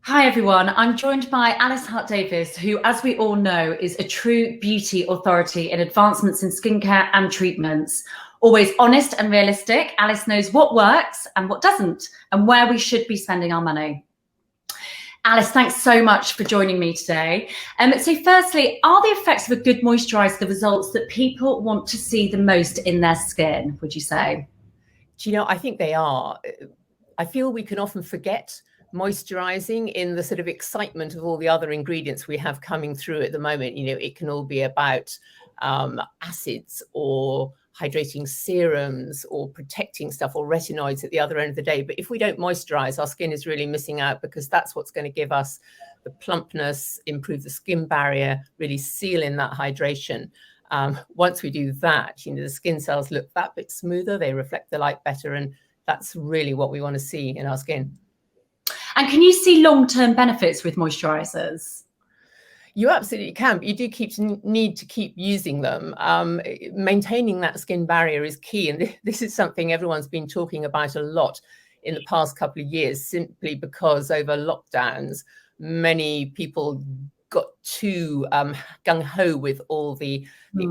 Hi everyone, I'm joined by Alice Hart-Davis, who, as we all know, is a true beauty authority in advancements in skincare and treatments. Always honest and realistic, Alice knows what works and what doesn't, and where we should be spending our money. Alice, thanks so much for joining me today. So firstly, are the effects of a good moisturiser the results that people want to see the most in their skin, would you say? Do you know, I think they are. I feel we can often forget moisturizing in the sort of excitement of all the other ingredients we have coming through at the moment. You know, it can all be about acids or hydrating serums or protecting stuff or retinoids at the other end of the day. But if we don't moisturize, our skin is really missing out, because that's what's going to give us the plumpness, improve the skin barrier, really seal in that hydration. Once we do that, you know, the skin cells look that bit smoother, they reflect the light better, and that's really what we want to see in our skin. And can you see long-term benefits with moisturizers? You absolutely can, but you do need to keep using them. Maintaining that skin barrier is key, and this is something everyone's been talking about a lot in the past couple of years, simply because over lockdowns, many people got too gung-ho with all the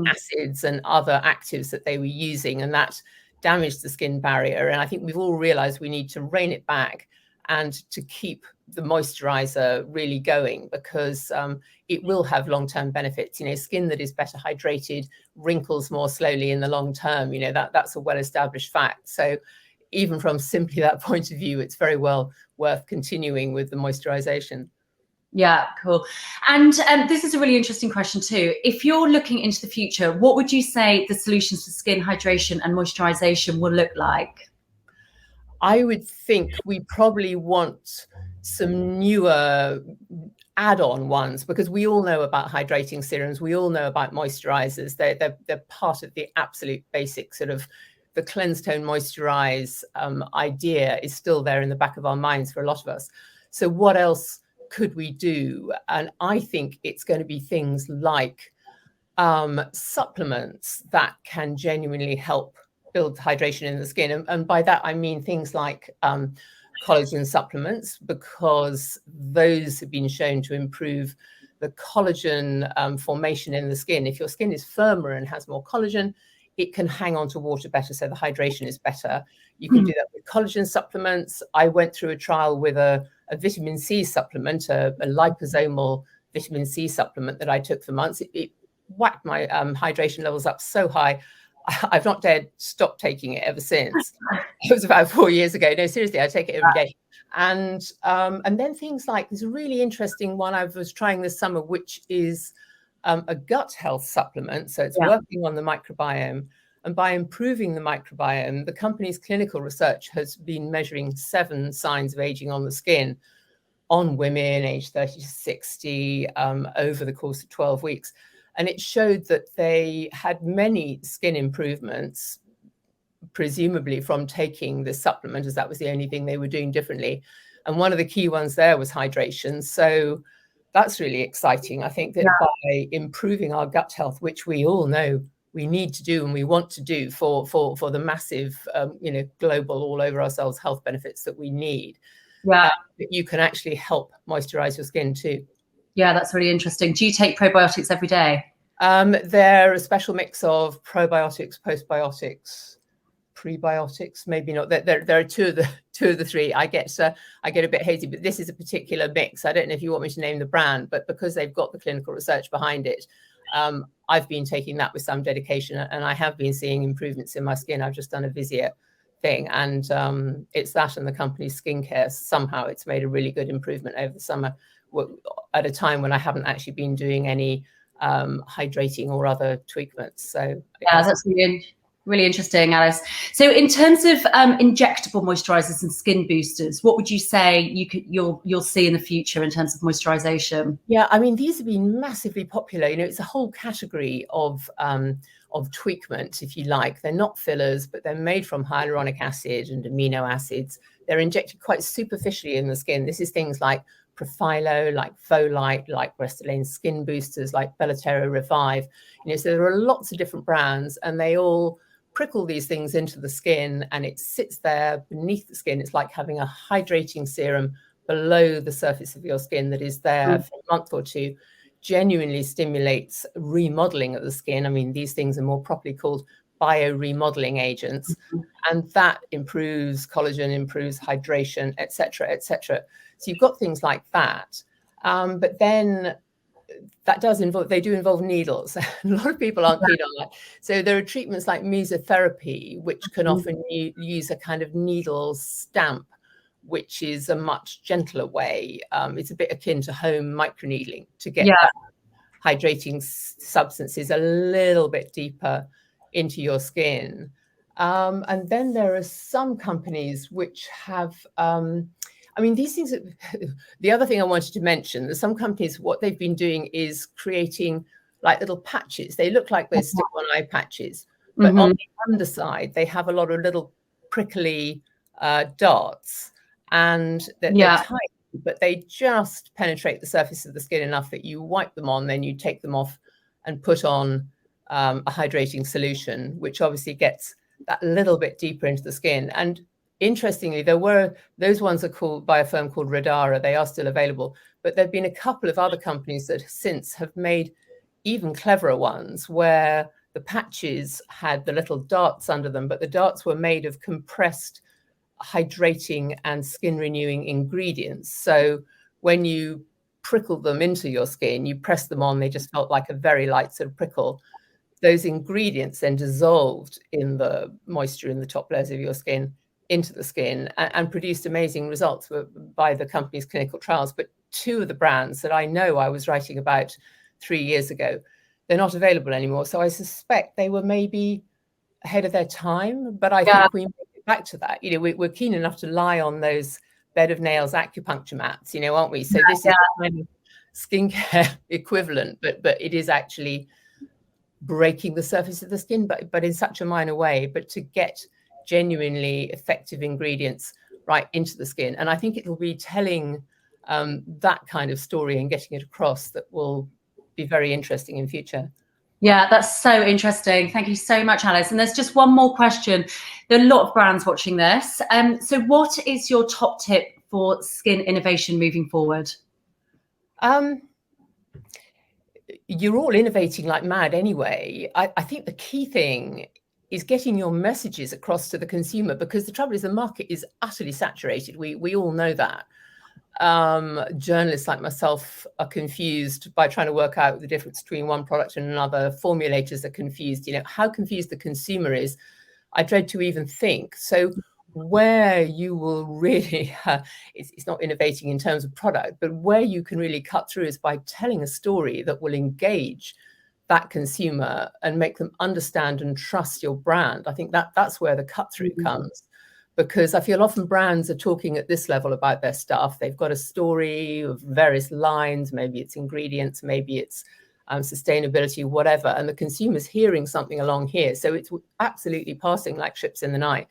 acids and other actives that they were using, and that damaged the skin barrier. And I think we've all realized we need to rein it back and to keep the moisturizer really going, because it will have long-term benefits. You know, skin that is better hydrated wrinkles more slowly in the long term. You know, that's a well-established fact. So even from simply that point of view, it's very well worth continuing with the moisturization. Yeah, cool. And this is a really interesting question too. If you're looking into the future, what would you say the solutions for skin hydration and moisturization will look like? I would think we probably want some newer add-on ones, because we all know about hydrating serums, we all know about moisturizers. They're part of the absolute basic sort of the cleanse, tone, moisturize idea is still there in the back of our minds for a lot of us. So what else could we do? And I think it's going to be things like supplements that can genuinely help build hydration in the skin. And by that, I mean things like collagen supplements, because those have been shown to improve the collagen formation in the skin. If your skin is firmer and has more collagen, it can hang on to water better, so the hydration is better. You can do that with collagen supplements. I went through a trial with a vitamin C supplement, a liposomal vitamin C supplement that I took for months. It whacked my hydration levels up so high, I've not dared stop taking it ever since. It was about 4 years ago. No, seriously, I take it every day. And then things like, there's a really interesting one I was trying this summer, which is a gut health supplement. So it's working on the microbiome. And by improving the microbiome, the company's clinical research has been measuring 7 signs of aging on the skin on women aged 30 to 60 over the course of 12 weeks. And it showed that they had many skin improvements, presumably from taking this supplement, as that was the only thing they were doing differently. And one of the key ones there was hydration. So that's really exciting. I think that by improving our gut health, which we all know we need to do and we want to do for the massive, global, all over ourselves health benefits that we need, you can actually help moisturize your skin too. Yeah, that's really interesting. Do you take probiotics every day? They're a special mix of probiotics, postbiotics, prebiotics. Maybe not. There are two of the three. I get a bit hazy, but this is a particular mix. I don't know if you want me to name the brand, but because they've got the clinical research behind it, I've been taking that with some dedication, and I have been seeing improvements in my skin. I've just done a Visier thing, and it's that and the company's skincare. Somehow it's made a really good improvement over the summer, at a time when I haven't actually been doing any hydrating or other tweakments. So yeah, that's really interesting, Alice. So in terms of injectable moisturizers and skin boosters, what would you say you'll see in the future in terms of moisturization? Yeah, I mean, these have been massively popular. You know, it's a whole category of tweakment, if you like. They're not fillers, but they're made from hyaluronic acid and amino acids. They're injected quite superficially in the skin. This is things like Profilo, like Folite, like Restylane skin boosters, like Belotero Revive. You know, so there are lots of different brands, and they all prickle these things into the skin, and it sits there beneath the skin. It's like having a hydrating serum below the surface of your skin that is there for a month or two genuinely stimulates remodeling of the skin. I mean, these things are more properly called bioremodeling agents, and that improves collagen, improves hydration, etc., etc. So you've got things like that, but then that does involve, they do involve needles. A lot of people aren't keen on that. So there are treatments like mesotherapy, which can often use a kind of needle stamp, which is a much gentler way. It's a bit akin to home microneedling to get that hydrating substances a little bit deeper into your skin. And then there are some companies which have, I mean, these things, the other thing I wanted to mention, that some companies, what they've been doing is creating like little patches. They look like those stick-on eye patches, but on the underside, they have a lot of little prickly darts, and they're tight, but they just penetrate the surface of the skin enough that you wipe them on, then you take them off and put on a hydrating solution, which obviously gets that little bit deeper into the skin. And interestingly, those ones are called by a firm called Radara. They are still available, but there have been a couple of other companies that since have made even cleverer ones where the patches had the little darts under them, but the darts were made of compressed hydrating and skin renewing ingredients. So when you prickle them into your skin, you press them on, they just felt like a very light sort of prickle. Those ingredients then dissolved in the moisture in the top layers of your skin into the skin and produced amazing results by the company's clinical trials. But two of the brands that I know I was writing about 3 years ago, they're not available anymore. So I suspect they were maybe ahead of their time, but I think we may get back to that. You know, we're keen enough to lie on those bed of nails acupuncture mats, you know, aren't we? So this is kind of skincare equivalent, but it is actually breaking the surface of the skin, but in such a minor way, but to get genuinely effective ingredients right into the skin. And I think it will be telling that kind of story and getting it across that will be very interesting in future. Yeah, that's so interesting. Thank you so much, Alice. And there's just one more question. There are a lot of brands watching this. So what is your top tip for skin innovation moving forward? You're all innovating like mad anyway. I think the key thing is getting your messages across to the consumer, because the trouble is the market is utterly saturated. We all know that. Journalists like myself are confused by trying to work out the difference between one product and another. Formulators are confused. You know, how confused the consumer is, I dread to even think. So where you will really, it's not innovating in terms of product, but where you can really cut through is by telling a story that will engage that consumer and make them understand and trust your brand. I think that's where the cut through comes, because I feel often brands are talking at this level about their stuff. They've got a story of various lines, maybe it's ingredients, maybe it's sustainability, whatever, and the consumer's hearing something along here. So it's absolutely passing like ships in the night.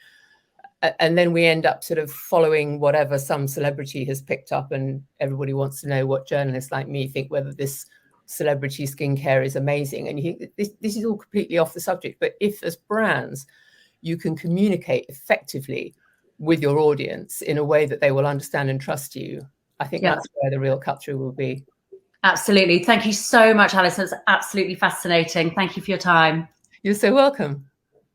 And then we end up sort of following whatever some celebrity has picked up, and everybody wants to know what journalists like me think, whether this celebrity skincare is amazing. And you think this is all completely off the subject. But if as brands, you can communicate effectively with your audience in a way that they will understand and trust you, I think that's where the real cut through will be. Absolutely. Thank you so much, Alice. That's absolutely fascinating. Thank you for your time. You're so welcome.